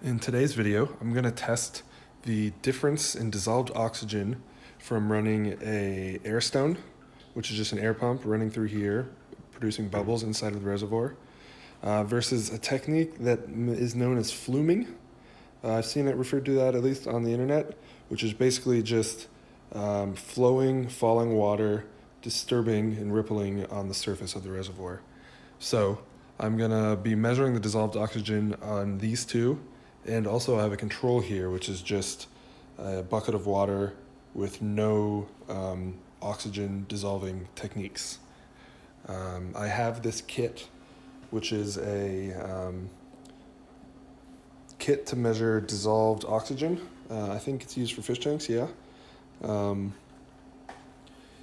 In today's video, I'm going to test the difference in dissolved oxygen from running a Airstone, which is just an air pump running through here, producing bubbles inside of the reservoir, versus a technique that is known as fluming. I've seen it referred to that at least on the internet, which is basically just flowing, falling water, disturbing and rippling on the surface of the reservoir. So I'm going to be measuring the dissolved oxygen on these two. And also I have a control here, which is just a bucket of water with no oxygen dissolving techniques. I have this kit, which is a kit to measure dissolved oxygen. I think it's used for fish tanks, yeah.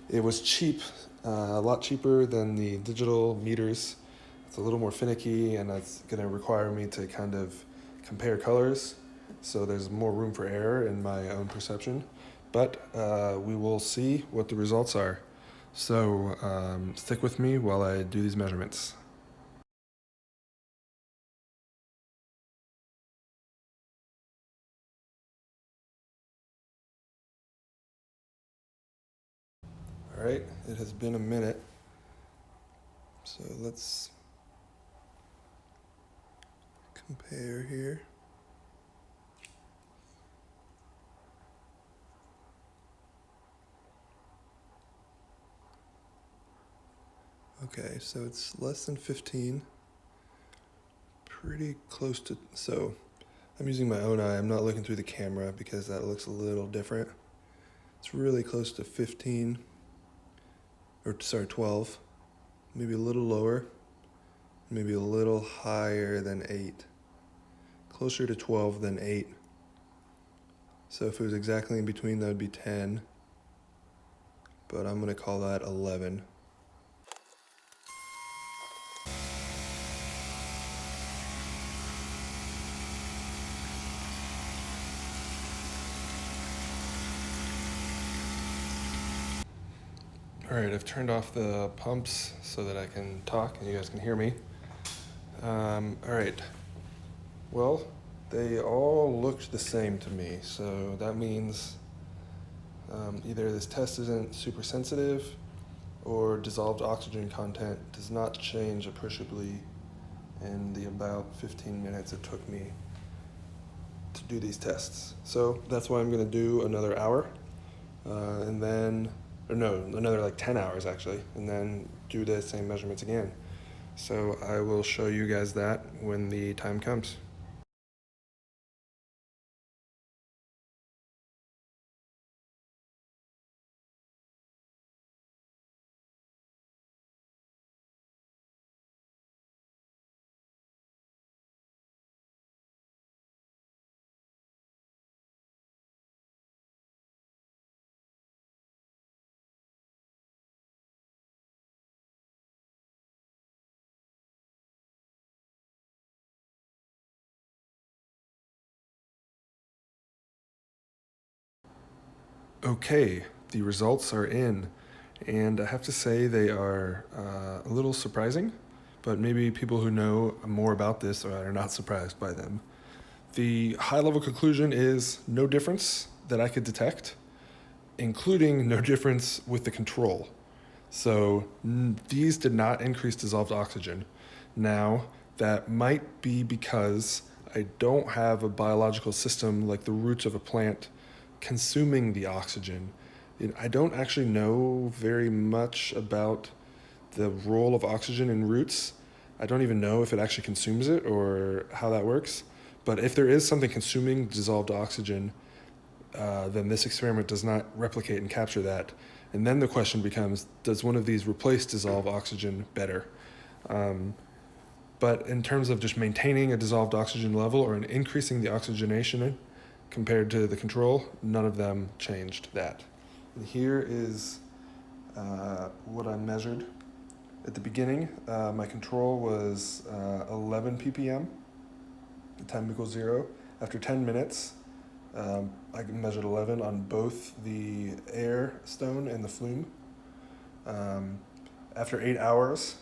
It was cheap, a lot cheaper than the digital meters. It's a little more finicky, and that's going to require me to kind of compare colors, so there's more room for error in my own perception, but we will see what the results are. So stick with me while I do these measurements. All right, it has been a minute, so let's compare here. Okay, so it's less than 15, pretty close to, so I'm using my own eye, I'm not looking through the camera because that looks a little different. It's really close to 15, or sorry, 12, maybe a little lower, maybe a little higher than 8, closer to 12 than 8. So if it was exactly in between, that would be 10, but I'm gonna call that 11. All right, I've turned off the pumps so that I can talk and you guys can hear me. All right, well, they all looked the same to me, so that means either this test isn't super sensitive or dissolved oxygen content does not change appreciably in the about 15 minutes it took me to do these tests. So that's why I'm gonna do another hour, and then, or no, another like 10 hours actually, and then do the same measurements again. So I will show you guys that when the time comes. Okay, the results are in, and I have to say they are a little surprising, but maybe people who know more about this are not surprised by them. The high-level conclusion is no difference that I could detect, including no difference with the control. So these did not increase dissolved oxygen. Now, that might be because I don't have a biological system like the roots of a plant consuming the oxygen. I don't actually know very much about the role of oxygen in roots. I don't even know if it actually consumes it or how that works. But if there is something consuming dissolved oxygen, then this experiment does not replicate and capture that. And then the question becomes, does one of these replace dissolved oxygen better? But in terms of just maintaining a dissolved oxygen level or in increasing the oxygenation compared to the control, none of them changed that. And here is what I measured. At the beginning, my control was 11 ppm, time equals 0. After 10 minutes, I measured 11 on both the Airstone and the Flume. After 8 hours,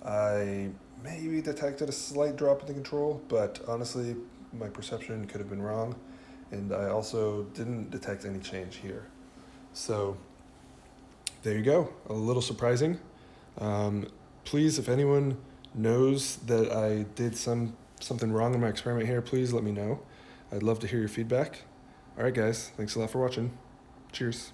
I maybe detected a slight drop in the control, but honestly, my perception could have been wrong, and I also didn't detect any change here. So there you go, a little surprising. Please, if anyone knows that I did something wrong in my experiment here, please let me know. I'd love to hear your feedback. All right, guys, thanks a lot for watching. Cheers.